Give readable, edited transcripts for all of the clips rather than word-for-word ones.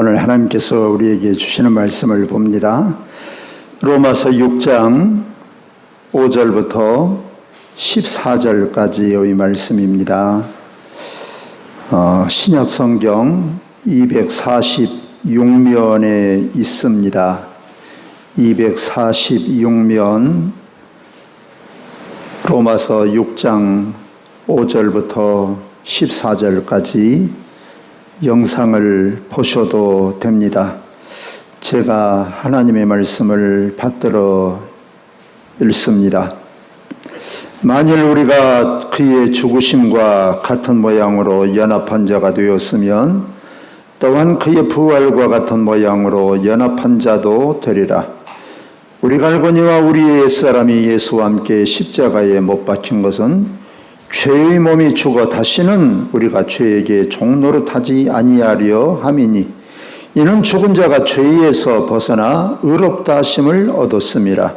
오늘 하나님께서 우리에게 주시는 말씀을 봅니다. 로마서 6장 5절부터 14절까지의 말씀입니다. 신약 성경 246면에 있습니다. 246면 로마서 6장 5절부터 14절까지 영상을 보셔도 됩니다. 제가 하나님의 말씀을 받들어 읽습니다. 만일 우리가 그의 죽으심과 같은 모양으로 연합한 자가 되었으면 또한 그의 부활과 같은 모양으로 연합한 자도 되리라. 우리가 알거니와 우리의 옛사람이 예수와 함께 십자가에 못 박힌 것은 죄의 몸이 죽어 다시는 우리가 죄에게 종노릇하지 아니하려 함이니 이는 죽은 자가 죄에서 벗어나 의롭다 하심을 얻었음이라.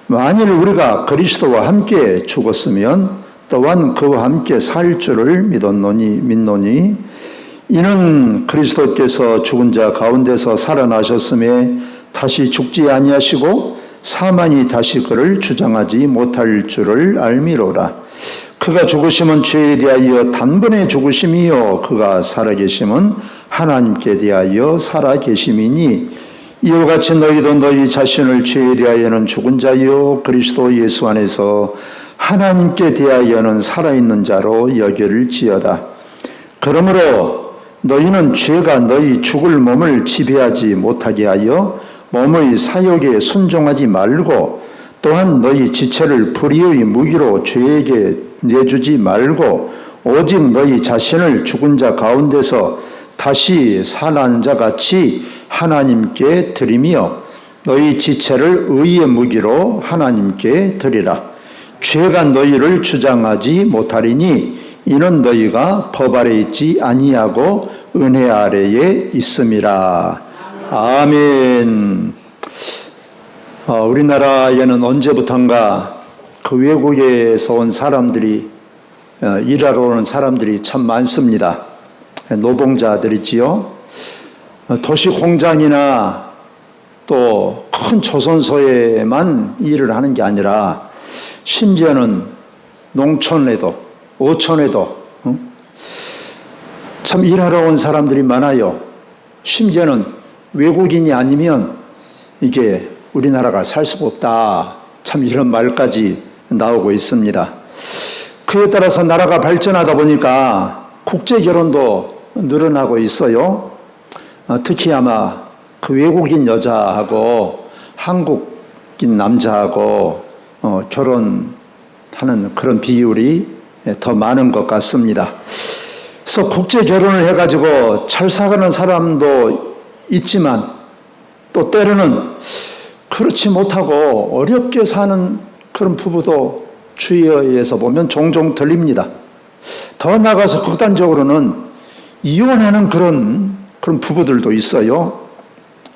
만일 우리가 그리스도와 함께 죽었으면 또한 그와 함께 살 줄을 믿노니 이는 그리스도께서 죽은 자 가운데서 살아나셨음에 다시 죽지 아니하시고 사망이 다시 그를 주장하지 못할 줄을 알미로라. 그가 죽으심은 죄에 대하여 단번에 죽으심이요 그가 살아계심은 하나님께 대하여 살아계심이니 이와 같이 너희도 너희 자신을 죄에 대하여는 죽은 자요 그리스도 예수 안에서 하나님께 대하여는 살아있는 자로 여길지어다. 그러므로 너희는 죄가 너희 죽을 몸을 지배하지 못하게 하여 몸의 사욕에 순종하지 말고 또한 너희 지체를 불의의 무기로 죄에게 내주지 말고 오직 너희 자신을 죽은 자 가운데서 다시 살아난 자 같이 하나님께 드리며 너희 지체를 의의 무기로 하나님께 드리라. 죄가 너희를 주장하지 못하리니 이는 너희가 법 아래 있지 아니하고 은혜 아래에 있음이라. 아멘. 우리나라에는 언제부턴가 그 외국에서 온 사람들이 일하러 오는 사람들이 참 많습니다. 노동자들이지요. 도시 공장이나 또 큰 조선소에만 일을 하는 게 아니라 심지어는 농촌에도 어촌에도 참 일하러 온 사람들이 많아요. 심지어는 외국인이 아니면 이게 우리나라가 살 수가 없다. 참 이런 말까지 나오고 있습니다. 그에 따라서 나라가 발전하다 보니까 국제 결혼도 늘어나고 있어요. 특히 아마 그 외국인 여자하고 한국인 남자하고 결혼하는 그런 비율이 더 많은 것 같습니다. 그래서 국제 결혼을 해가지고 잘 사가는 사람도 있지만 또 때로는 그렇지 못하고 어렵게 사는 그런 부부도 주위에서 보면 종종 들립니다. 더 나아가서 극단적으로는 이혼하는 그런 부부들도 있어요.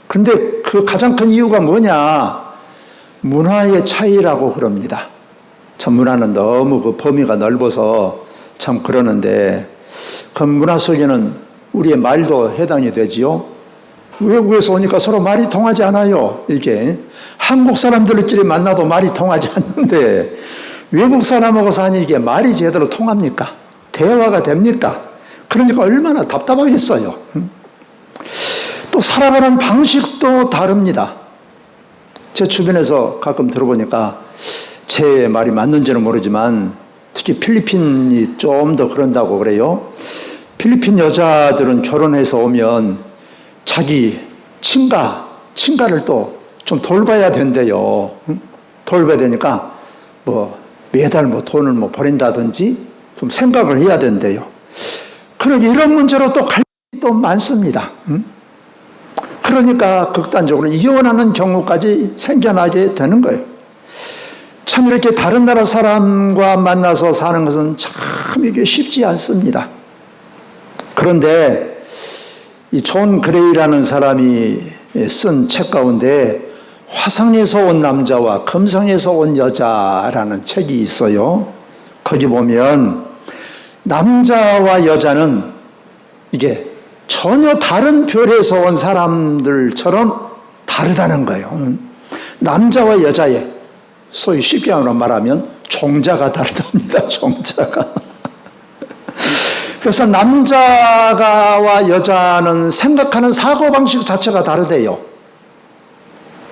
그런데 그 가장 큰 이유가 뭐냐? 문화의 차이라고 그럽니다. 참 문화는 너무 그 범위가 넓어서 참 그러는데 그 문화 속에는 우리의 말도 해당이 되지요. 외국에서 오니까 서로 말이 통하지 않아요. 이게 한국 사람들끼리 만나도 말이 통하지 않는데 외국 사람하고 사니 이게 말이 제대로 통합니까? 대화가 됩니까? 그러니까 얼마나 답답하겠어요. 또 살아가는 방식도 다릅니다. 제 주변에서 가끔 들어보니까 제 말이 맞는지는 모르지만 특히 필리핀이 좀 더 그런다고 그래요. 필리핀 여자들은 결혼해서 오면 자기 친가를 또 좀 돌봐야 된대요. 돌봐야 되니까 매달 돈을 버린다든지 좀 생각을 해야 된대요. 그러니 이런 문제로 또 갈등이 또 많습니다. 그러니까 극단적으로 이혼하는 경우까지 생겨나게 되는 거예요. 참 이렇게 다른 나라 사람과 만나서 사는 것은 참 이게 쉽지 않습니다. 그런데 이 존 그레이라는 사람이 쓴 책 가운데 화성에서 온 남자와 금성에서 온 여자라는 책이 있어요. 거기 보면 남자와 여자는 이게 전혀 다른 별에서 온 사람들처럼 다르다는 거예요. 남자와 여자의 소위 쉽게 말하면 종자가 다르답니다. 종자가. 그래서 남자와 여자는 생각하는 사고방식 자체가 다르대요.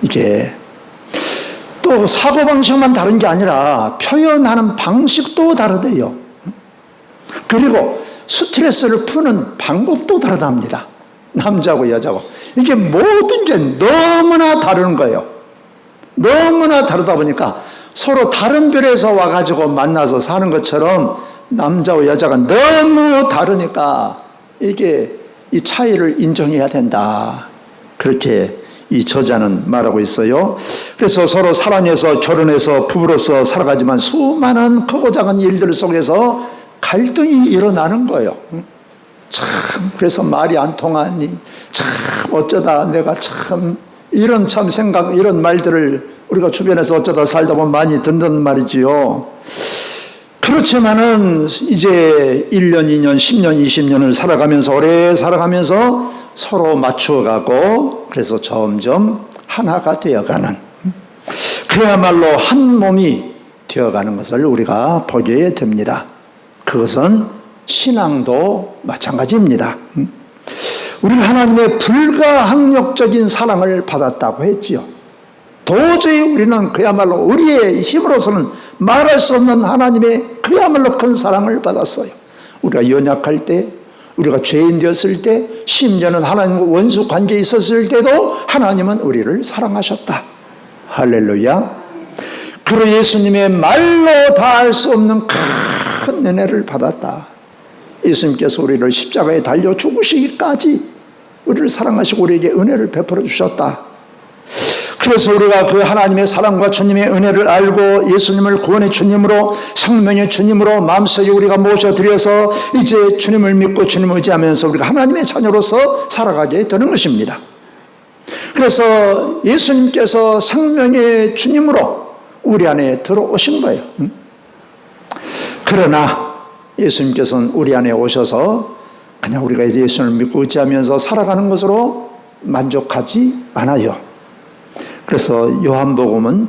이게 또 사고방식만 다른 게 아니라 표현하는 방식도 다르대요. 그리고 스트레스를 푸는 방법도 다르답니다. 남자고 여자고. 이게 모든 게 너무나 다른 거예요. 너무나 다르다 보니까 서로 다른 별에서 와가지고 만나서 사는 것처럼 남자와 여자가 너무 다르니까 이게 이 차이를 인정해야 된다. 그렇게 이 저자는 말하고 있어요. 그래서 서로 사랑해서 결혼해서 부부로서 살아가지만 수많은 크고 작은 일들 속에서 갈등이 일어나는 거예요. 참 그래서 말이 안 통하니 참 어쩌다 내가 참 이런 참 생각 이런 말들을 우리가 주변에서 어쩌다 살다 보면 많이 듣는 말이지요. 그렇지만은 이제 1년, 2년, 10년, 20년을 살아가면서 오래 살아가면서 서로 맞추어가고 그래서 점점 하나가 되어가는 그야말로 한 몸이 되어가는 것을 우리가 보게 됩니다. 그것은 신앙도 마찬가지입니다. 우리는 하나님의 불가항력적인 사랑을 받았다고 했지요. 도저히 우리는 그야말로 우리의 힘으로서는 말할 수 없는 하나님의 그야말로 큰 사랑을 받았어요. 우리가 연약할 때, 우리가 죄인 되었을 때, 심지어는 하나님과 원수 관계에 있었을 때도 하나님은 우리를 사랑하셨다. 할렐루야. 그리고 예수님의 말로 다할 수 없는 큰 은혜를 받았다. 예수님께서 우리를 십자가에 달려 죽으시기까지 우리를 사랑하시고 우리에게 은혜를 베풀어 주셨다. 그래서 우리가 그 하나님의 사랑과 주님의 은혜를 알고 예수님을 구원의 주님으로 생명의 주님으로 마음속에 우리가 모셔드려서 이제 주님을 믿고 주님을 의지하면서 우리가 하나님의 자녀로서 살아가게 되는 것입니다. 그래서 예수님께서 생명의 주님으로 우리 안에 들어오신 거예요. 그러나 예수님께서는 우리 안에 오셔서 그냥 우리가 이제 예수님을 믿고 의지하면서 살아가는 것으로 만족하지 않아요. 그래서 요한복음은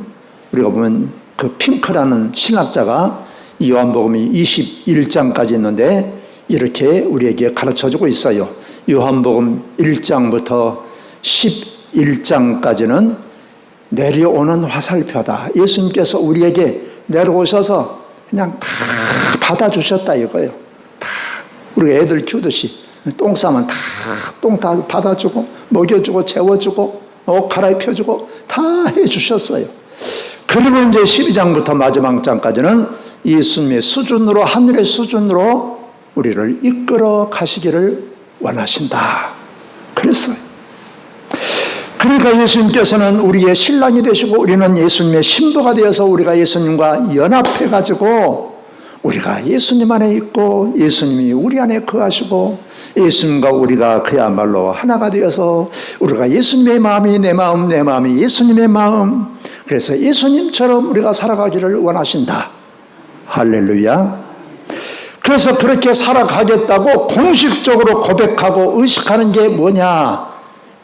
우리가 보면 그 핑크라는 신학자가 이 요한복음이 21장까지 있는데 이렇게 우리에게 가르쳐주고 있어요. 요한복음 1장부터 11장까지는 내려오는 화살표다. 예수님께서 우리에게 내려오셔서 그냥 다 받아주셨다 이거예요. 다 우리가 애들 키우듯이 똥 싸면 똥 다 받아주고 먹여주고 재워주고 옷 갈아입혀주고 다 해주셨어요. 그리고 이제 12장부터 마지막 장까지는 예수님의 수준으로 하늘의 수준으로 우리를 이끌어 가시기를 원하신다. 그랬어요. 그러니까 예수님께서는 우리의 신랑이 되시고 우리는 예수님의 신부가 되어서 우리가 예수님과 연합해 가지고 우리가 예수님 안에 있고 예수님이 우리 안에 거하시고 예수님과 우리가 그야말로 하나가 되어서 우리가 예수님의 마음이 내 마음, 내 마음이 예수님의 마음, 그래서 예수님처럼 우리가 살아가기를 원하신다. 할렐루야. 그래서 그렇게 살아가겠다고 공식적으로 고백하고 의식하는 게 뭐냐?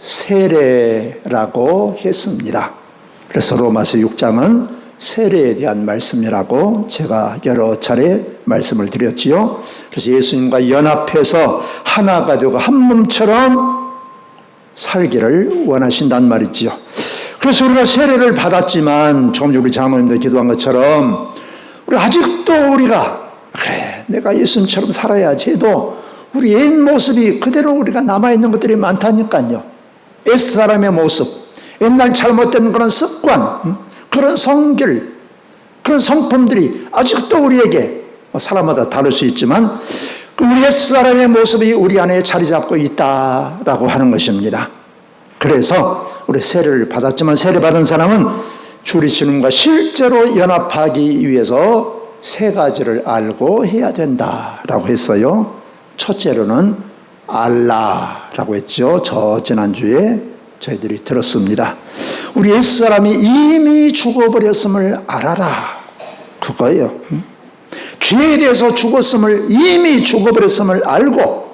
세례라고 했습니다. 그래서 로마서 6장은 세례에 대한 말씀이라고 제가 여러 차례 말씀을 드렸지요. 그래서 예수님과 연합해서 하나가 되고 한 몸처럼 살기를 원하신단 말이지요. 그래서 우리가 세례를 받았지만 조금 전에 우리 장로님들 기도한 것처럼 우리 아직도 우리가 그래 내가 예수님처럼 살아야지 해도 우리 옛 모습이 그대로 우리가 남아있는 것들이 많다니까요. 옛사람의 모습, 옛날 잘못된 그런 습관, 그런 성길, 그런 성품들이 아직도 우리에게 사람마다 다를 수 있지만 우리 옛사람의 모습이 우리 안에 자리 잡고 있다라고 하는 것입니다. 그래서 우리 세례를 받았지만 세례받은 사람은 주리 주님과 실제로 연합하기 위해서 세 가지를 알고 해야 된다라고 했어요. 첫째로는 알라라고 했죠. 지난주에 저희들이 들었습니다. 우리 옛사람이 이미 죽어버렸음을 알아라. 그거예요. 죄에 대해서 죽었음을 이미 죽어버렸음을 알고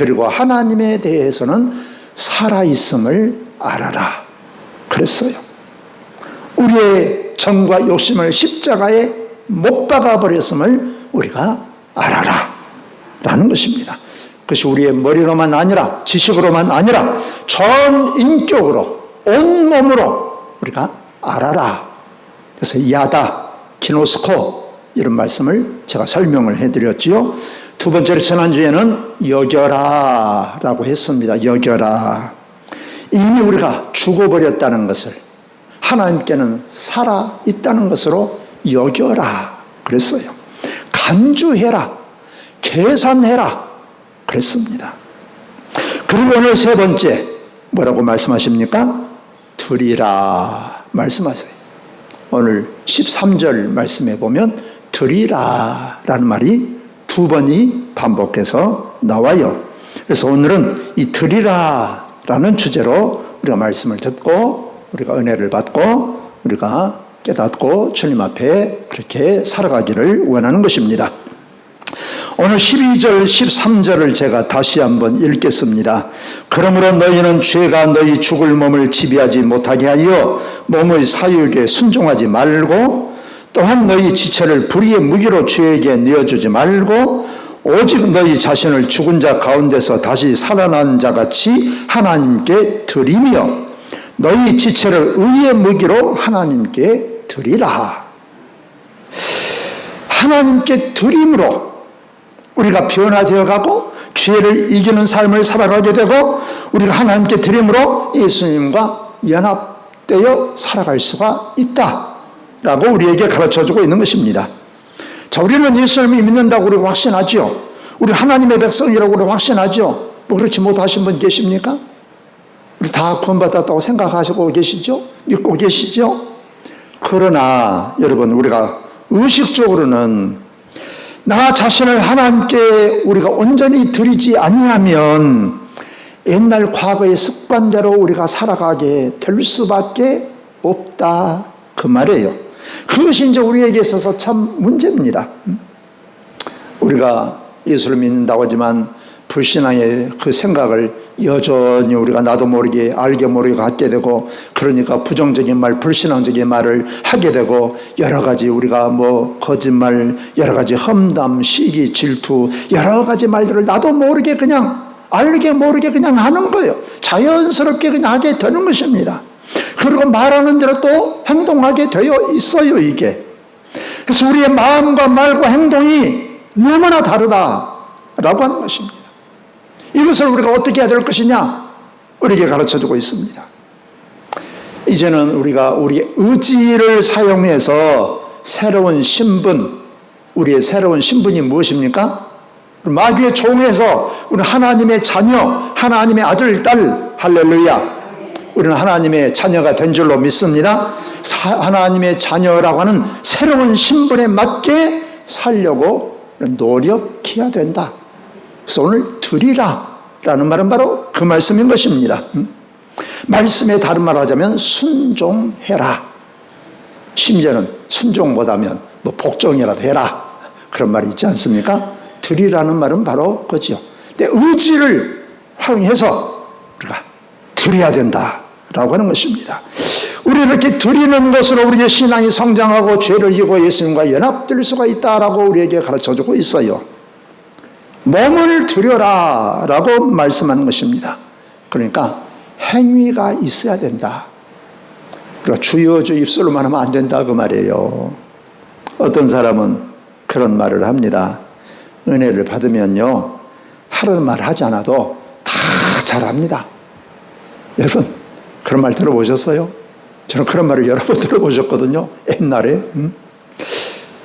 그리고 하나님에 대해서는 살아있음을 알아라. 그랬어요. 우리의 정과 욕심을 십자가에 못 박아버렸음을 우리가 알아라 라는 것입니다. 그것이 우리의 머리로만 아니라 지식으로만 아니라 전 인격으로 온몸으로 우리가 알아라. 그래서 야다, 기노스코 이런 말씀을 제가 설명을 해드렸지요. 두 번째로 지난주에는 여겨라 라고 했습니다. 여겨라. 이미 우리가 죽어버렸다는 것을 하나님께는 살아있다는 것으로 여겨라 그랬어요. 간주해라, 계산해라 그랬습니다. 그리고 오늘 세 번째 뭐라고 말씀하십니까? 드리라 말씀하세요. 오늘 13절 말씀에 보면 드리라 라는 말이 두 번이 반복해서 나와요. 그래서 오늘은 이 드리라 라는 주제로 우리가 말씀을 듣고 우리가 은혜를 받고 우리가 깨닫고 주님 앞에 그렇게 살아가기를 원하는 것입니다. 오늘 12절 13절을 제가 다시 한번 읽겠습니다. 그러므로 너희는 죄가 너희 죽을 몸을 지배하지 못하게 하여 몸의 사욕에 순종하지 말고 또한 너희 지체를 불의의 무기로 죄에게 내어주지 말고 오직 너희 자신을 죽은 자 가운데서 다시 살아난 자같이 하나님께 드리며 너희 지체를 의의 무기로 하나님께 드리라. 하나님께 드림으로 우리가 변화되어 가고 죄를 이기는 삶을 살아가게 되고 우리가 하나님께 드림으로 예수님과 연합되어 살아갈 수가 있다라고 우리에게 가르쳐주고 있는 것입니다. 자, 우리는 예수님을 믿는다고 우리가 확신하죠. 우리 하나님의 백성이라고 우리가 확신하죠. 뭐 그렇지 못하신 분 계십니까? 우리 다 구원받았다고 생각하시고 계시죠? 믿고 계시죠? 그러나 여러분 우리가 의식적으로는 나 자신을 하나님께 우리가 온전히 드리지 아니하면 옛날 과거의 습관대로 우리가 살아가게 될 수밖에 없다 그 말이에요. 그것이 이제 우리에게 있어서 참 문제입니다. 우리가 예수를 믿는다고 하지만 불신앙의 그 생각을 여전히 우리가 나도 모르게 알게 모르게 갖게 되고 그러니까 부정적인 말, 불신앙적인 말을 하게 되고 여러 가지 우리가 뭐 거짓말, 여러 가지 험담, 시기, 질투 여러 가지 말들을 나도 모르게 그냥 알게 모르게 그냥 하는 거예요. 자연스럽게 그냥 하게 되는 것입니다. 그리고 말하는 대로 또 행동하게 되어 있어요, 이게. 그래서 우리의 마음과 말과 행동이 너무나 다르다라고 하는 것입니다. 이것을 우리가 어떻게 해야 될 것이냐? 우리에게 가르쳐주고 있습니다. 이제는 우리가 우리의 의지를 사용해서 새로운 신분, 우리의 새로운 신분이 무엇입니까? 마귀의 종에서 우리는 하나님의 자녀, 하나님의 아들, 딸, 할렐루야. 우리는 하나님의 자녀가 된 줄로 믿습니다. 하나님의 자녀라고 하는 새로운 신분에 맞게 살려고 노력해야 된다. 그래서 오늘 드리라 라는 말은 바로 그 말씀인 것입니다. 말씀에 다른 말을 하자면 순종해라. 심지어는 순종 못하면 뭐 복종이라도 해라. 그런 말이 있지 않습니까? 드리라는 말은 바로 그죠. 내 의지를 활용해서 우리가 드려야 된다라고 하는 것입니다. 우리 이렇게 드리는 것으로 우리의 신앙이 성장하고 죄를 이기고 예수님과 연합될 수가 있다라고 우리에게 가르쳐주고 있어요. 몸을 드려라 라고 말씀하는 것입니다. 그러니까 행위가 있어야 된다. 그러니까 주여 주 입술로만 하면 안 된다 그 말이에요. 어떤 사람은 그런 말을 합니다. 은혜를 받으면요 하라는 말 하지 않아도 다 잘합니다. 여러분 그런 말 들어보셨어요? 저는 그런 말을 여러 번 들어보셨거든요. 옛날에.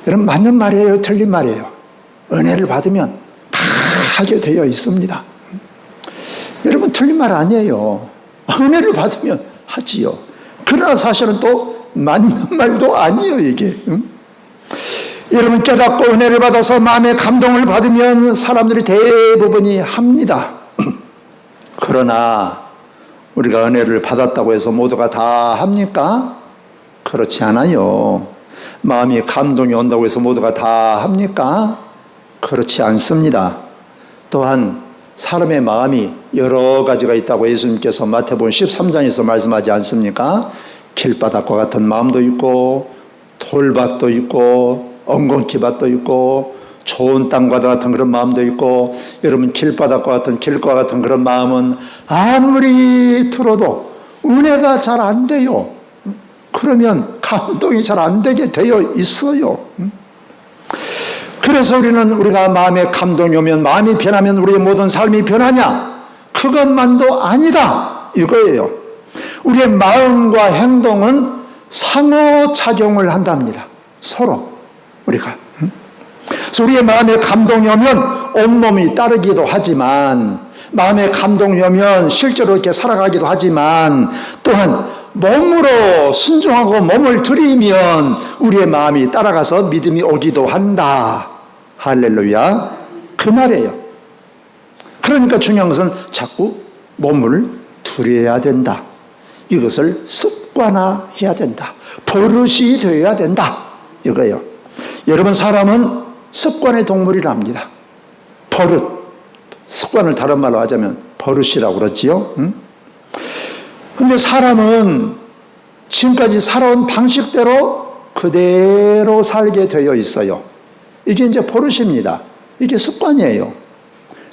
여러분 맞는 말이에요? 틀린 말이에요? 은혜를 받으면 다 하게 되어 있습니다. 여러분 틀린 말 아니에요. 은혜를 받으면 하지요. 그러나 사실은 또 맞는 말도 아니에요 이게. 여러분 깨닫고 은혜를 받아서 마음의 감동을 받으면 사람들이 대부분이 합니다. 그러나 우리가 은혜를 받았다고 해서 모두가 다 합니까? 그렇지 않아요. 마음이 감동이 온다고 해서 모두가 다 합니까? 그렇지 않습니다. 또한 사람의 마음이 여러 가지가 있다고 예수님께서 마태복음 13장에서 말씀하지 않습니까? 길바닥과 같은 마음도 있고 돌밭도 있고 엉겅퀴밭도 있고 좋은 땅과 같은 그런 마음도 있고, 여러분 길바닥과 같은 길과 같은 그런 마음은 아무리 들어도 은혜가 잘 안 돼요. 그러면 감동이 잘 안 되게 되어 있어요. 그래서 우리가 마음에 감동이 오면, 마음이 변하면 우리의 모든 삶이 변하냐? 그것만도 아니다 이거예요. 우리의 마음과 행동은 상호작용을 한답니다. 서로 우리가. 그래서 우리의 마음에 감동이 오면 온몸이 따르기도 하지만, 마음에 감동이 오면 실제로 이렇게 살아가기도 하지만, 또한 몸으로 순종하고 몸을 들이면 우리의 마음이 따라가서 믿음이 오기도 한다. 할렐루야. 그 말이에요. 그러니까 중요한 것은 자꾸 몸을 들여야 된다. 이것을 습관화해야 된다. 버릇이 되어야 된다. 이거예요. 여러분, 사람은 습관의 동물이랍니다. 버릇. 습관을 다른 말로 하자면 버릇이라고 그러지요. 근데 사람은 지금까지 살아온 방식대로 그대로 살게 되어 있어요. 이게 이제 버릇입니다. 이게 습관이에요.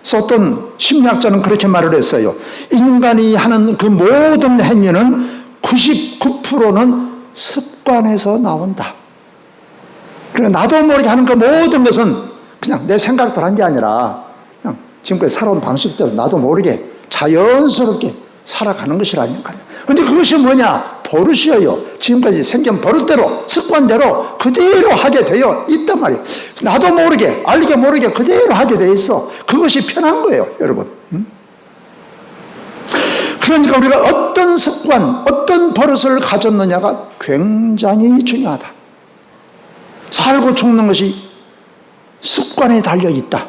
그래서 어떤 심리학자는 그렇게 말을 했어요. 인간이 하는 그 모든 행위는 99%는 습관에서 나온다. 그러니까 나도 모르게 하는 그 모든 것은 그냥 내 생각대로 한 게 아니라 그냥 지금까지 살아온 방식대로 나도 모르게 자연스럽게 살아가는 것이라니까요. 그런데 그것이 뭐냐? 버릇이에요. 지금까지 생긴 버릇대로, 습관대로 그대로 하게 되어 있단 말이에요. 나도 모르게, 알게 모르게 그대로 하게 되어 있어. 그것이 편한 거예요, 여러분. 그러니까 우리가 어떤 습관, 어떤 버릇을 가졌느냐가 굉장히 중요하다. 살고 죽는 것이 습관에 달려 있다.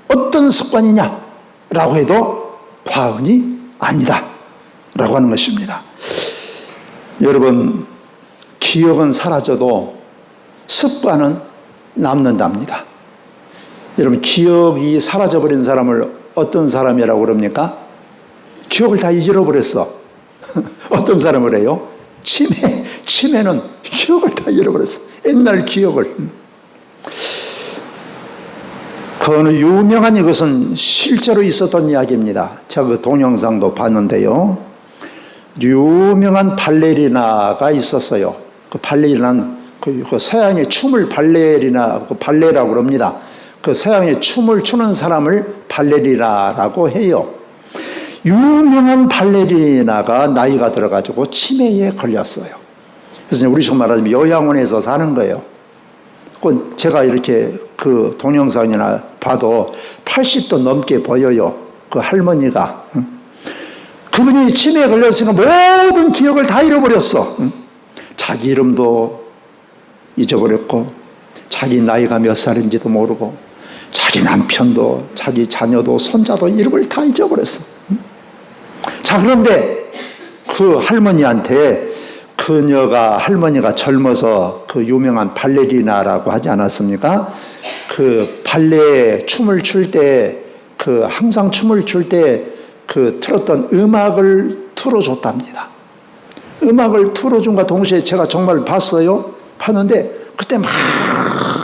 어떤 습관이냐라고 해도 과언이 아니다 라고 하는 것입니다. 여러분, 기억은 사라져도 습관은 남는답니다. 여러분, 기억이 사라져버린 사람을 어떤 사람이라고 그럽니까? 기억을 다 잊어버렸어. 어떤 사람을 해요? 치매는 기억을 다 잃어버렸어. 옛날 기억을. 그 어느 유명한, 이것은 실제로 있었던 이야기입니다. 제가 그 동영상도 봤는데요. 유명한 발레리나가 있었어요. 그 발레리나는 그 서양의 춤을 발레라고 그럽니다. 그 서양의 춤을 추는 사람을 발레리나라고 해요. 유명한 발레리나가 나이가 들어가지고 치매에 걸렸어요. 그래서 우리 식 말하자면 요양원에서 사는 거예요. 제가 이렇게 그 동영상이나 봐도 80도 넘게 보여요. 그 할머니가. 그분이 치매에 걸렸으니까 모든 기억을 다 잃어버렸어. 자기 이름도 잊어버렸고, 자기 나이가 몇 살인지도 모르고, 자기 남편도, 자기 자녀도, 손자도 이름을 다 잊어버렸어. 자, 그런데 그 할머니한테, 할머니가 젊어서 그 유명한 발레리나라고 하지 않았습니까? 그 발레 춤을 출 때, 항상 춤을 출 때 틀었던 음악을 틀어줬답니다. 음악을 틀어준과 동시에 제가 정말 봤는데, 그때 막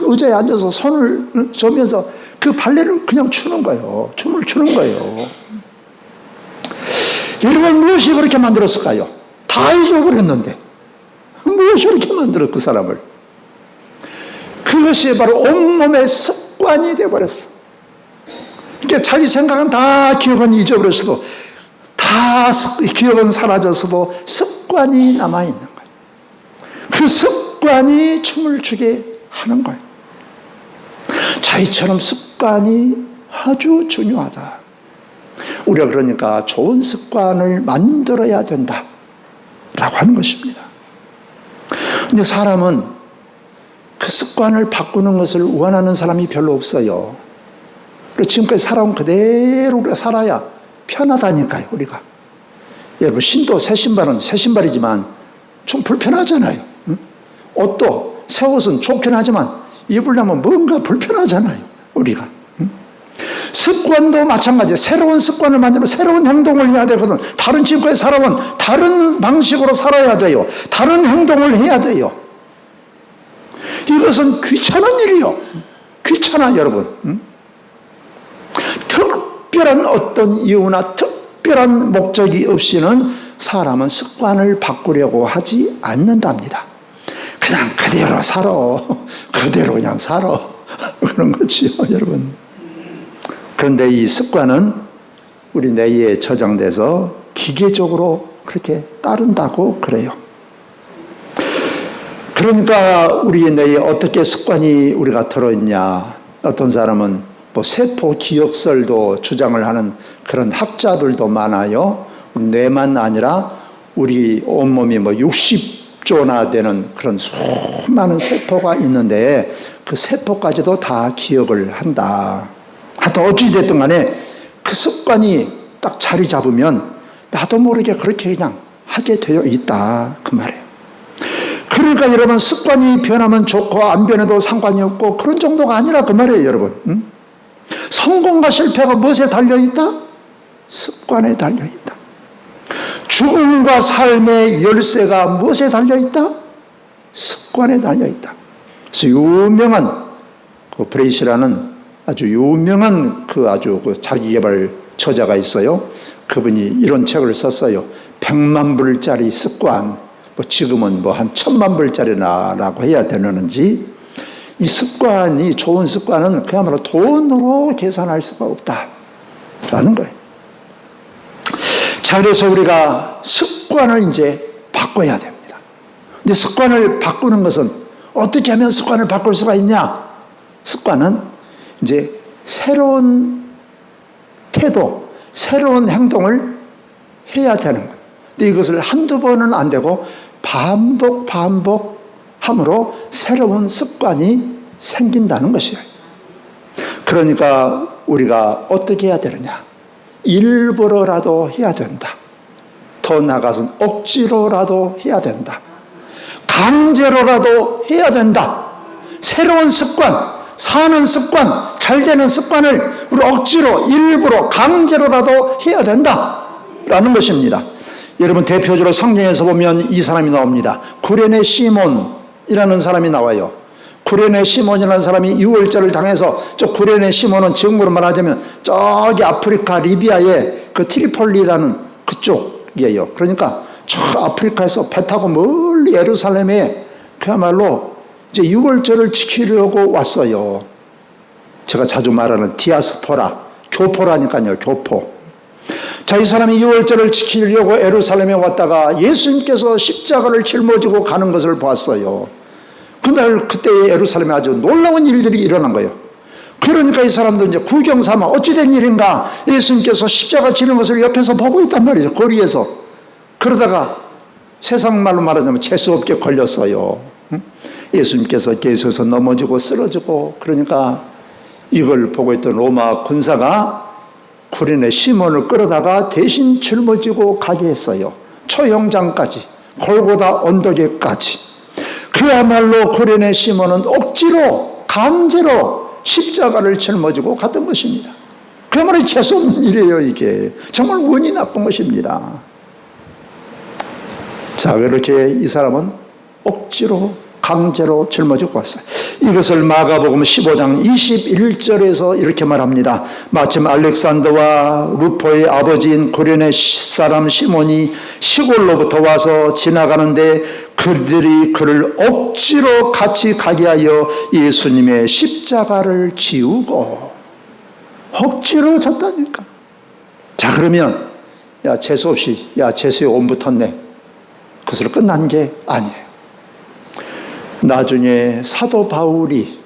의자에 앉아서 손을 저면서 그 발레를 그냥 추는 거예요. 춤을 추는 거예요. 여러분, 무엇이 그렇게 만들었을까요? 다 잊어버렸는데 무엇이 그렇게 만들었, 그 사람을? 그것이 바로 온몸의 습관이 되어버렸어. 그러니까 자기 생각은 다, 기억은 잊어버렸어도, 다 기억은 사라졌어도 습관이 남아있는 거예요. 그 습관이 춤을 추게 하는 거예요. 자기처럼 습관이 아주 중요하다. 우리가 그러니까 좋은 습관을 만들어야 된다 라고 하는 것입니다. 근데 사람은 그 습관을 바꾸는 것을 원하는 사람이 별로 없어요. 지금까지 살아온 그대로 우리가 살아야 편하다니까요, 우리가. 여러분, 새 신발은 새 신발이지만 좀 불편하잖아요. 옷도, 새 옷은 좋긴 하지만 입으려면 뭔가 불편하잖아요, 우리가. 습관도 마찬가지예요. 새로운 습관을 만들면 새로운 행동을 해야 되거든. 다른 지금까지 살아온 다른 방식으로 살아야 돼요. 다른 행동을 해야 돼요. 이것은 귀찮은 일이요. 귀찮아, 여러분. 특별한 어떤 이유나 특별한 목적이 없이는 사람은 습관을 바꾸려고 하지 않는답니다. 그냥 그대로 살아. 그대로 그냥 살아. 그런 거지요, 여러분. 그런데 이 습관은 우리 뇌에 저장돼서 기계적으로 그렇게 따른다고 그래요. 그러니까 우리 뇌에 어떻게 습관이 우리가 들어있냐. 어떤 사람은 뭐 세포 기억설도 주장을 하는 그런 학자들도 많아요. 뇌만 아니라 우리 온몸이 뭐 60조나 되는 그런 수많은 세포가 있는데 그 세포까지도 다 기억을 한다. 하여튼 어찌됐든 간에 그 습관이 딱 자리 잡으면 나도 모르게 그렇게 그냥 하게 되어 있다. 그 말이에요. 그러니까 여러분 습관이 변하면 좋고 안 변해도 상관이 없고 그런 정도가 아니라 그 말이에요, 여러분. 성공과 실패가 무엇에 달려있다? 습관에 달려있다. 죽음과 삶의 열쇠가 무엇에 달려있다? 습관에 달려있다. 그래서 유명한 그 브레이시라는 아주 유명한 그 자기개발 저자가 있어요. 그분이 이런 책을 썼어요. 100만 불짜리 습관. 뭐 지금은 뭐 한 1000만 불짜리라고 해야 되는지. 이 습관이 좋은 습관은 그야말로 돈으로 계산할 수가 없다라는 거예요. 자, 그래서 우리가 습관을 이제 바꿔야 됩니다. 근데 습관을 바꾸는 것은 어떻게 하면 습관을 바꿀 수가 있냐? 습관은 이제 새로운 태도, 새로운 행동을 해야 되는 거예요. 근데 이것을 한두 번은 안 되고 반복함으로 새로운 습관이 생긴다는 것이에요. 그러니까 우리가 어떻게 해야 되느냐? 일부러라도 해야 된다. 더 나아가서는 억지로라도 해야 된다. 강제로라도 해야 된다. 새로운 습관, 사는 습관, 잘 되는 습관을 우리 억지로, 일부러, 강제로라도 해야 된다. 라는 것입니다. 여러분 대표적으로 성경에서 보면 이 사람이 나옵니다. 구레네 시몬이라는 사람이 나와요. 구레네 시몬이라는 사람이 유월절을 당해서 저 구레네 시몬은 지금으로 말하자면 저기 아프리카 리비아의 그 트리폴리라는 그쪽이에요. 그러니까 저 아프리카에서 배 타고 멀리 예루살렘에 그야말로 이제 유월절을 지키려고 왔어요. 제가 자주 말하는 디아스포라, 교포라니까요, 교포. 자, 이 사람이 유월절을 지키려고 예루살렘에 왔다가 예수님께서 십자가를 짊어지고 가는 것을 봤어요. 그날 그때 예루살렘에 아주 놀라운 일들이 일어난 거예요. 그러니까 이 사람도 이제 구경 삼아 어찌된 일인가 예수님께서 십자가 지는 것을 옆에서 보고 있단 말이죠. 거리에서. 그러다가 세상 말로 말하자면 재수없게 걸렸어요. 예수님께서 계속해서 넘어지고 쓰러지고 그러니까 이걸 보고 있던 로마 군사가 구레네 시몬을 끌어다가 대신 짊어지고 가게 했어요. 초형장까지, 골고다 언덕에까지. 그야말로 구레네 시몬은 억지로, 강제로 십자가를 짊어지고 갔던 것입니다. 그야말로 재수없는 일이에요, 이게. 정말 운이 나쁜 것입니다. 자, 그렇게 이 사람은 억지로, 강제로 짊어지고 왔어요. 이것을 마가복음 15장 21절에서 이렇게 말합니다. 마침 알렉산더와 루포의 아버지인 구레네 사람 시몬이 시골로부터 와서 지나가는데 그들이 그를 억지로 같이 가게 하여 예수님의 십자가를 지우고 억지로 졌다니까. 자, 그러면 야 재수없이 야 재수에 온 붙었네. 그것으로 끝난 게 아니에요. 나중에 사도 바울이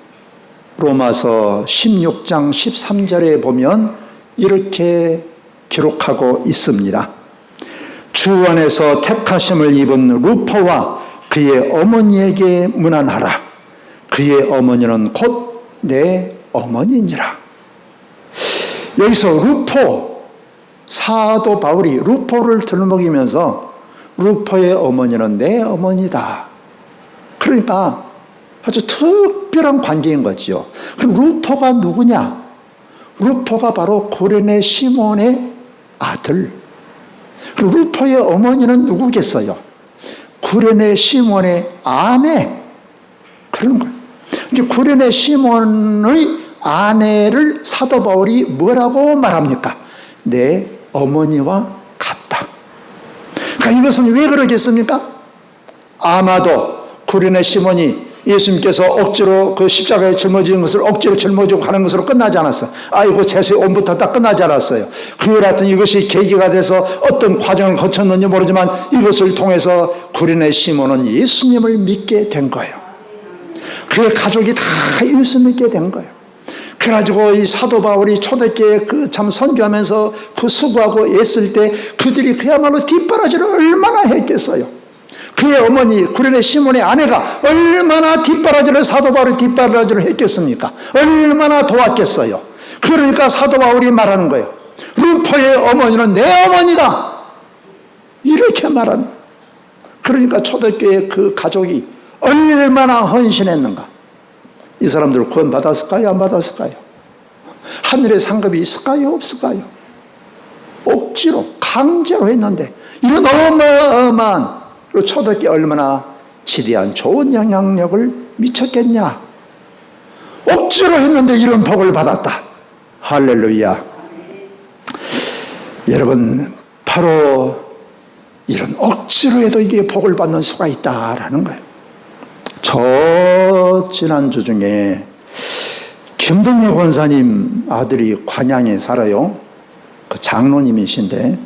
로마서 16장 13절에 보면 이렇게 기록하고 있습니다. 주 안에서 택하심을 입은 루포와 그의 어머니에게 문안하라. 그의 어머니는 곧 내 어머니니라. 여기서 루포, 사도 바울이 루포를 들먹이면서 루포의 어머니는 내 어머니다. 그러니까 아주 특별한 관계인 거죠. 그럼 루포가 누구냐? 루포가 바로 구레네 시몬의 아들. 루포의 어머니는 누구겠어요? 구레네 시몬의 아내. 그런 거예요. 이제 구레네 시몬의 아내를 사도 바울이 뭐라고 말합니까? 내 어머니와 같다. 그러니까 이것은 왜 그러겠습니까? 아마도 구레네 시몬이 예수님께서 억지로 그 십자가에 짊어지는 것을 억지로 짊어지고 가는 것으로 끝나지 않았어요. 아이고 제수의 온부터 다 끝나지 않았어요. 그와 같은 이것이 계기가 돼서 어떤 과정을 거쳤는지 모르지만 이것을 통해서 구레네 시몬은 예수님을 믿게 된 거예요. 그의 가족이 다 예수 믿게 된 거예요. 그래가지고 이 사도 바울이 초대교회 그 참 선교하면서 그 수고하고 애쓸 때 그들이 그야말로 뒷바라지를 얼마나 했겠어요. 그의 어머니 구레네 시몬의 아내가 얼마나 뒷바라지를 사도 바울이 뒷바라지를 했겠습니까? 얼마나 도왔겠어요. 그러니까 사도 바울이 말하는 거예요. 루포의 어머니는 내 어머니다. 이렇게 말하는 거예요. 그러니까 초대교회 그 가족이 얼마나 헌신했는가. 이 사람들 구원 받았을까요? 안 받았을까요? 하늘의 상급이 있을까요? 없을까요? 억지로 강제로 했는데 이런 어마어마한 초대교회 얼마나 지대한 좋은 영향력을 미쳤겠냐. 억지로 했는데 이런 복을 받았다. 할렐루야. 여러분 바로 이런 억지로 해도 이게 복을 받는 수가 있다라는 거예요. 저 지난주 중에 김동래 권사님 아들이 관양에 살아요. 그 장로님이신데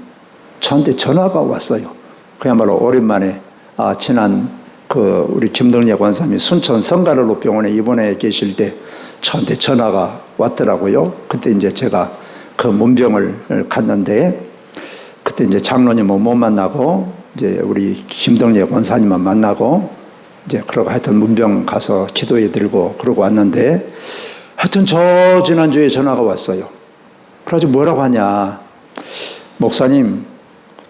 저한테 전화가 왔어요. 그야말로 오랜만에 지난 그 우리 김동래 권사님이 순천 성가르로 병원에 입원해 계실 때 저한테 전화가 왔더라고요. 그때 이제 제가 그 문병을 갔는데 그때 이제 장로님은 못 만나고 이제 우리 김동래 권사님만 만나고 이제 그러고 하여튼 문병 가서 기도해 드리고 그러고 왔는데 하여튼 저 지난주에 전화가 왔어요. 그래가지고 뭐라고 하냐. 목사님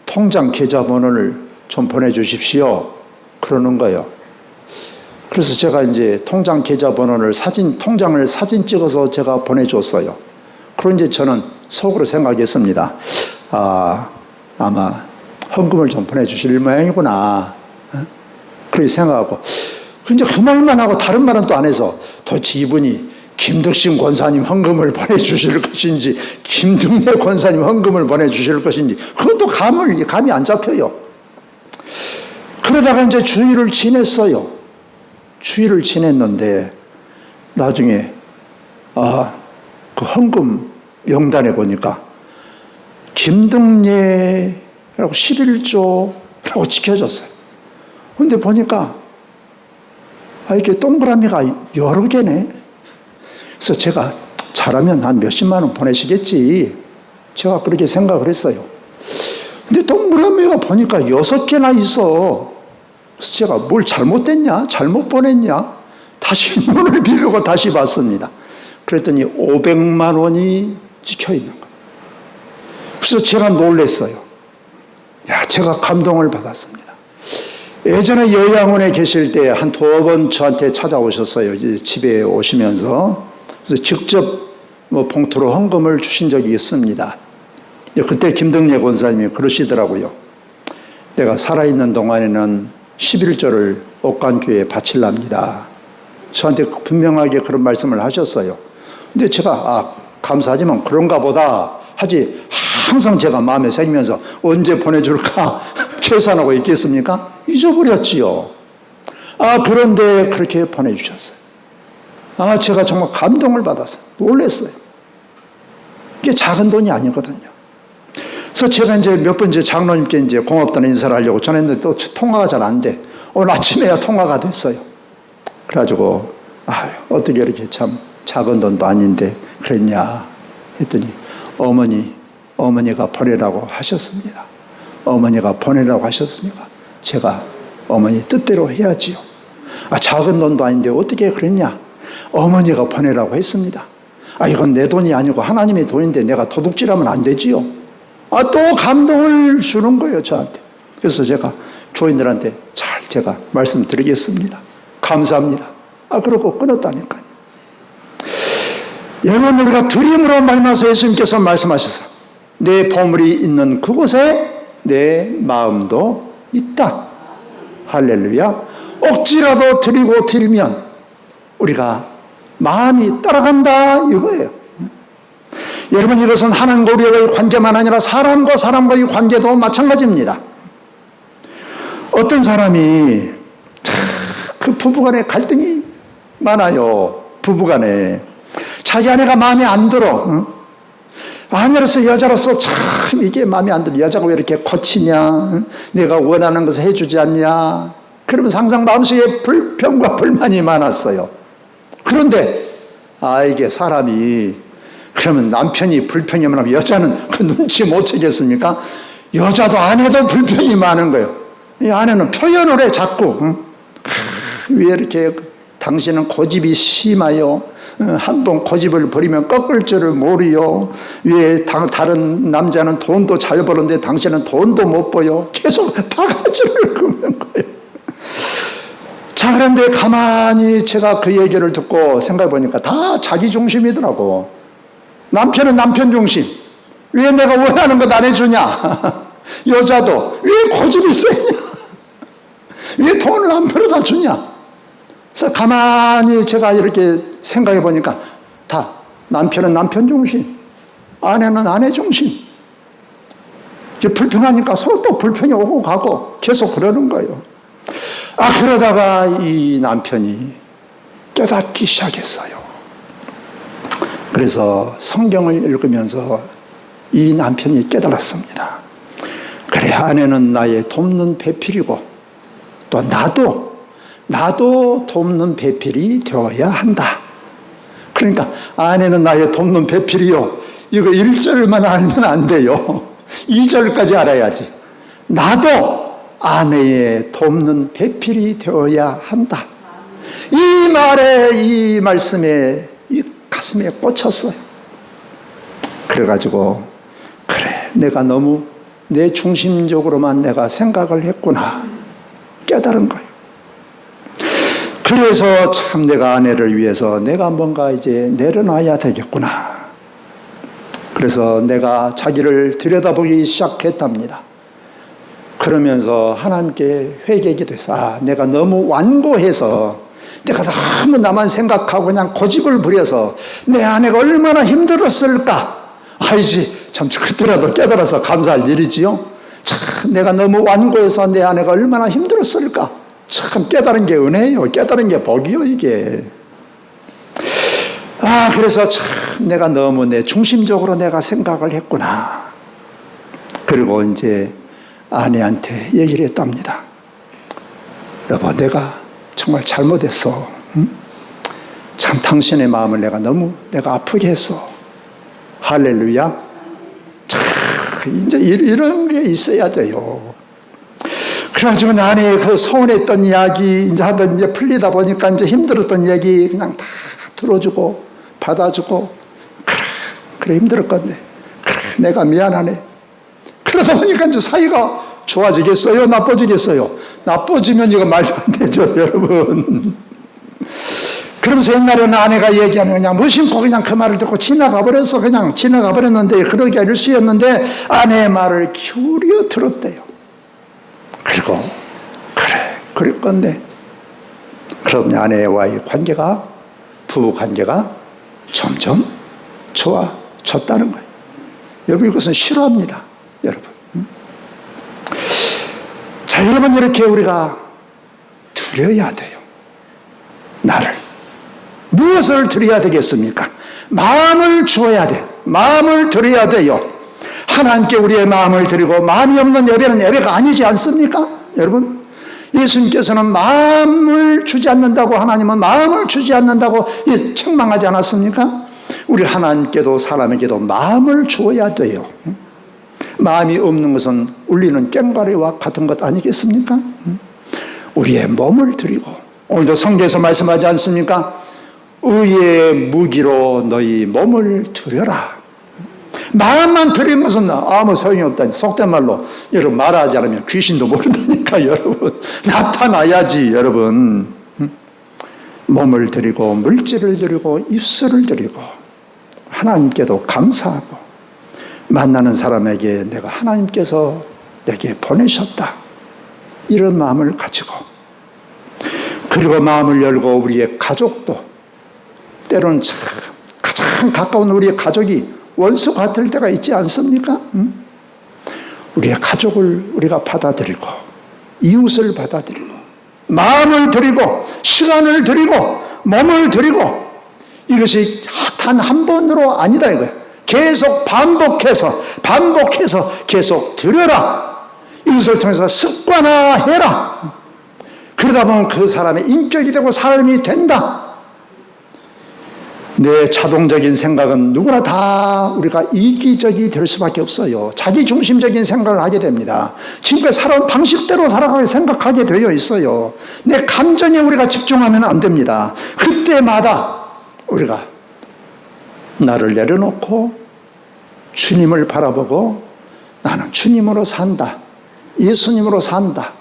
통장 계좌번호를 좀 보내주십시오. 그러는 거예요. 그래서 제가 이제 통장 계좌번호를 통장을 사진 찍어서 제가 보내줬어요. 그럼 이제 저는 속으로 생각했습니다. 아마 헌금을 좀 보내주실 모양이구나. 그렇게 생각하고. 근데 그 말만 하고 다른 말은 또 안 해서 도대체 이분이 김덕신 권사님 헌금을 보내주실 것인지 김동래 권사님 헌금을 보내주실 것인지 그것도 감이 안 잡혀요. 그러다가 이제 주일을 지냈어요. 주일을 지냈는데 나중에 그 헌금 명단에 보니까 김동래라고 11조라고 찍혀졌어요. 근데 보니까 이렇게 동그라미가 여러 개네. 그래서 제가 잘하면 한 몇십만 원 보내시겠지. 제가 그렇게 생각을 했어요. 근데 동그라미가 보니까 6개나 있어. 그래서 제가 뭘 잘못됐냐? 잘못 보냈냐? 다시 눈을 비비고 다시 봤습니다. 그랬더니 500만 원이 찍혀 있는 거예요. 그래서 제가 놀랐어요. 제가 감동을 받았습니다. 예전에 요양원에 계실 때 한 2번 저한테 찾아오셨어요. 이제 집에 오시면서. 그래서 직접 봉투로 헌금을 주신 적이 있습니다. 그때 김덕래 권사님이 그러시더라고요. 내가 살아있는 동안에는 11조를 옥간교회에 바칠랍니다. 저한테 분명하게 그런 말씀을 하셨어요. 근데 제가 감사하지만 그런가 보다 하지 항상 제가 마음에 새기면서 언제 보내줄까 계산하고 있겠습니까? 잊어버렸지요. 그런데 그렇게 보내주셨어요. 제가 정말 감동을 받았어요. 놀랐어요. 이게 작은 돈이 아니거든요. 그래서 제가 이제 몇 번 장로님께 이제 고맙다는 인사를 하려고 전했는데 또 통화가 잘 안 돼. 오늘 아침에야 통화가 됐어요. 그래가지고, 어떻게 이렇게 참 작은 돈도 아닌데 그랬냐 했더니 어머니가 보내라고 하셨습니다. 어머니가 보내라고 하셨으니까 제가 어머니 뜻대로 해야지요. 작은 돈도 아닌데 어떻게 그랬냐? 어머니가 보내라고 했습니다. 이건 내 돈이 아니고 하나님의 돈인데 내가 도둑질하면 안 되지요. 또 감동을 주는 거예요, 저한테. 그래서 제가 교인들한테 제가 말씀드리겠습니다. 감사합니다. 그러고 끊었다니까요. 여러분, 우리가 드림으로 말미암아서 예수님께서 말씀하셔서 내 보물이 있는 그곳에 내 마음도 있다. 할렐루야. 억지라도 드리면 우리가 마음이 따라간다 이거예요. 여러분, 이것은 하나님과 우리의 관계만 아니라 사람과 사람과의 관계도 마찬가지입니다. 어떤 사람이 그 부부간에 갈등이 많아요. 부부간에 자기 아내가 마음에 안 들어. 아내로서 여자로서 참 이게 마음에 안 들어. 여자가 왜 이렇게 거치냐, 내가 원하는 것을 해주지 않냐. 그러면서 항상 마음속에 불평과 불만이 많았어요. 그런데 이게 사람이, 그러면 남편이 불평이 많으면 여자는 그 눈치 못 채겠습니까? 여자도 아내도 불평이 많은 거예요. 이 아내는 표현을 해 자꾸. 왜 이렇게 당신은 고집이 심하여? 한번 고집을 부리면 꺾을 줄을 모르요. 왜 다른 남자는 돈도 잘 버는데 당신은 돈도 못 버요. 계속 바가지를 긁는 거예요. 자, 그런데 가만히 제가 그 얘기를 듣고 생각해 보니까 다 자기 중심이더라고. 남편은 남편 중심. 왜 내가 원하는 것 안 해주냐? 여자도 왜 고집이 세냐? 왜 돈을 안 벌어다 주냐? 그래서 가만히 제가 이렇게 생각해 보니까 다 남편은 남편 중심, 아내는 아내 중심. 이제 불평하니까 서로 또 불평이 오고 가고 계속 그러는 거예요. 그러다가 이 남편이 깨닫기 시작했어요. 그래서 성경을 읽으면서 이 남편이 깨달았습니다. 그래, 아내는 나의 돕는 배필이고 또 나도 돕는 배필이 되어야 한다. 그러니까 아내는 나의 돕는 배필이요. 이거 1절만 알면 안 돼요. 2절까지 알아야지. 나도 아내의 돕는 배필이 되어야 한다. 이 말에, 이 말씀에, 이 가슴에 꽂혔어요. 그래가지고 그래, 내가 너무 내 중심적으로만 내가 생각을 했구나 깨달은 거예요. 그래서 참 내가 아내를 위해서 내가 뭔가 이제 내려놔야 되겠구나. 그래서 내가 자기를 들여다보기 시작했답니다. 그러면서 하나님께 회개기도했어. 내가 너무 완고해서, 내가 너무 나만 생각하고 그냥 고집을 부려서 내 아내가 얼마나 힘들었을까. 알지? 참 그때라도 깨달아서 감사할 일이지요. 참 내가 너무 완고해서 내 아내가 얼마나 힘들었을까. 참 깨달은 게 은혜예요. 깨달은 게 복이요, 이게. 그래서 참 내가 너무 내 중심적으로 내가 생각을 했구나. 그리고 이제 아내한테 얘기를 했답니다. 여보, 내가 정말 잘못했어. 응? 참 당신의 마음을 내가 아프게 했어. 할렐루야. 참 이제 이런 게 있어야 돼요. 그래가지고 아내의 그 서운했던 이야기 이제 하던 이제 풀리다 보니까 이제 힘들었던 얘기 그냥 다 들어주고 받아주고, 그래 힘들었 건데, 그래 내가 미안하네. 그러다 보니까 이제 사이가 좋아지겠어요? 나빠지겠어요? 나빠지면 이거 말도 안 되죠, 여러분. 그러면서 옛날에는 아내가 얘기하면 그냥 무심코 그냥 그 말을 듣고 지나가 버렸는데, 그러기가 일쑤였는데 아내의 말을 기울여 들었대요. 그리고 그래 그럴 건데, 그럼 아내와의 관계가, 부부 관계가 점점 좋아졌다는 거예요. 여러분, 이것은 싫어합니다, 여러분. 자, 여러분, 이렇게 우리가 드려야 돼요. 나를. 무엇을 드려야 되겠습니까? 마음을 주어야 돼. 마음을 드려야 돼요. 하나님께 우리의 마음을 드리고, 마음이 없는 예배는 예배가 아니지 않습니까? 여러분, 예수님께서는 마음을 주지 않는다고, 하나님은 마음을 주지 않는다고 책망하지 않았습니까? 우리 하나님께도 사람에게도 마음을 주어야 돼요. 마음이 없는 것은 울리는 꽹과리와 같은 것 아니겠습니까? 우리의 몸을 드리고, 오늘도 성경에서 말씀하지 않습니까? 의의 무기로 너희 몸을 드려라. 마음만 드리는 것은 아무 소용이 없다니. 속된 말로 여러분, 말하지 않으면 귀신도 모른다니까. 여러분, 나타나야지. 여러분, 몸을 드리고 물질을 드리고 입술을 드리고 하나님께도 감사하고 만나는 사람에게 내가 하나님께서 내게 보내셨다 이런 마음을 가지고, 그리고 마음을 열고 우리의 가족도 때로는 가장 가까운 우리의 가족이 원수 같을 때가 있지 않습니까? 우리의 가족을 우리가 받아들이고 이웃을 받아들이고 마음을 드리고 시간을 드리고 몸을 드리고, 이것이 단 한 번으로 아니다 이거예요. 계속 반복해서 계속 드려라. 이것을 통해서 습관화해라. 그러다 보면 그 사람의 인격이 되고 삶이 된다. 내 자동적인 생각은 누구나 다 우리가 이기적이 될 수밖에 없어요. 자기중심적인 생각을 하게 됩니다. 지금까지 살아온 방식대로 살아가게 생각하게 되어 있어요. 내 감정에 우리가 집중하면 안 됩니다. 그때마다 우리가 나를 내려놓고 주님을 바라보고 나는 주님으로 산다. 예수님으로 산다.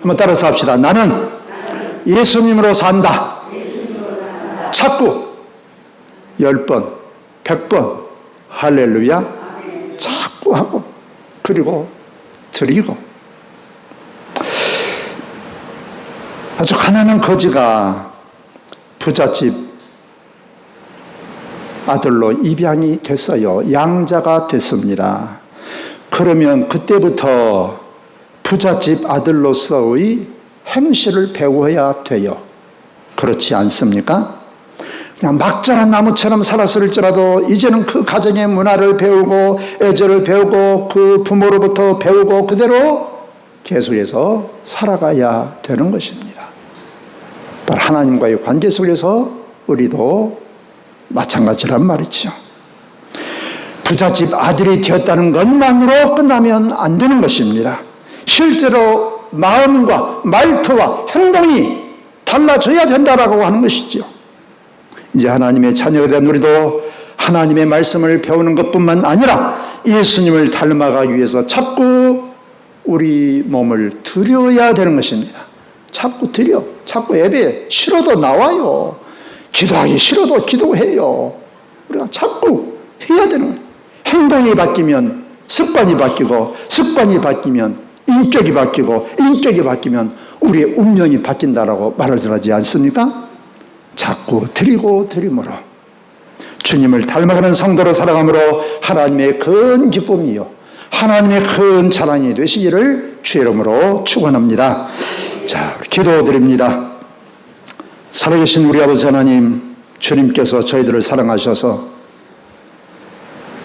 한번 따라서 합시다. 나는 예수님으로 산다. 자꾸 10번, 100번 할렐루야 자꾸 하고, 그리고 드리고. 아주 가난한 거지가 부잣집 아들로 입양이 됐어요. 양자가 됐습니다. 그러면 그때부터 부잣집 아들로서의 행실을 배워야 돼요. 그렇지 않습니까? 그냥 막 자란 나무처럼 살았을지라도 이제는 그 가정의 문화를 배우고 애절을 배우고 그 부모로부터 배우고 그대로 계속해서 살아가야 되는 것입니다. 바로 하나님과의 관계 속에서 우리도 마찬가지란 말이죠. 부잣집 아들이 되었다는 것만으로 끝나면 안 되는 것입니다. 실제로 마음과 말투와 행동이 달라져야 된다라고 하는 것이죠. 이제 하나님의 자녀가 된 우리도 하나님의 말씀을 배우는 것뿐만 아니라 예수님을 닮아가기 위해서 자꾸 우리 몸을 드려야 되는 것입니다. 자꾸 드려, 자꾸 예배 싫어도 나와요. 기도하기 싫어도 기도해요. 우리가 자꾸 해야 되는 거예요. 행동이 바뀌면 습관이 바뀌고, 습관이 바뀌면 인격이 바뀌고, 인격이 바뀌면 우리의 운명이 바뀐다라고 말을 들하지 않습니까? 자꾸 드리고 드림으로 주님을 닮아가는 성도로 살아감으로 하나님의 큰 기쁨이요 하나님의 큰 자랑이 되시기를 주의 이름으로 축원합니다. 자, 기도드립니다. 살아계신 우리 아버지 하나님, 주님께서 저희들을 사랑하셔서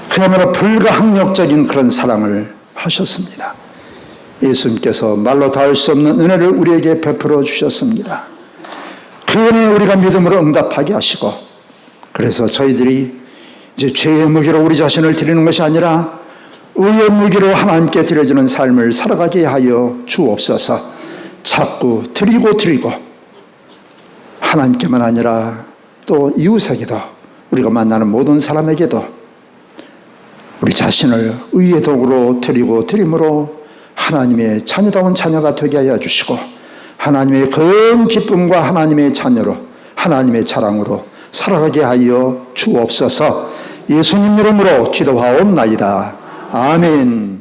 그야말로 불가항력적인 그런 사랑을 하셨습니다. 예수님께서 말로 닿을 수 없는 은혜를 우리에게 베풀어 주셨습니다. 그 은혜에 우리가 믿음으로 응답하게 하시고, 그래서 저희들이 이제 죄의 무기로 우리 자신을 드리는 것이 아니라 의의 무기로 하나님께 드려지는 삶을 살아가게 하여 주옵소서. 자꾸 드리고 하나님께만 아니라 또 이웃에게도, 우리가 만나는 모든 사람에게도 우리 자신을 의의 도구로 드리고 드림으로 하나님의 자녀다운 자녀가 되게 하여 주시고, 하나님의 큰 기쁨과 하나님의 자녀로, 하나님의 자랑으로 살아가게 하여 주옵소서. 예수님 이름으로 기도하옵나이다. 아멘.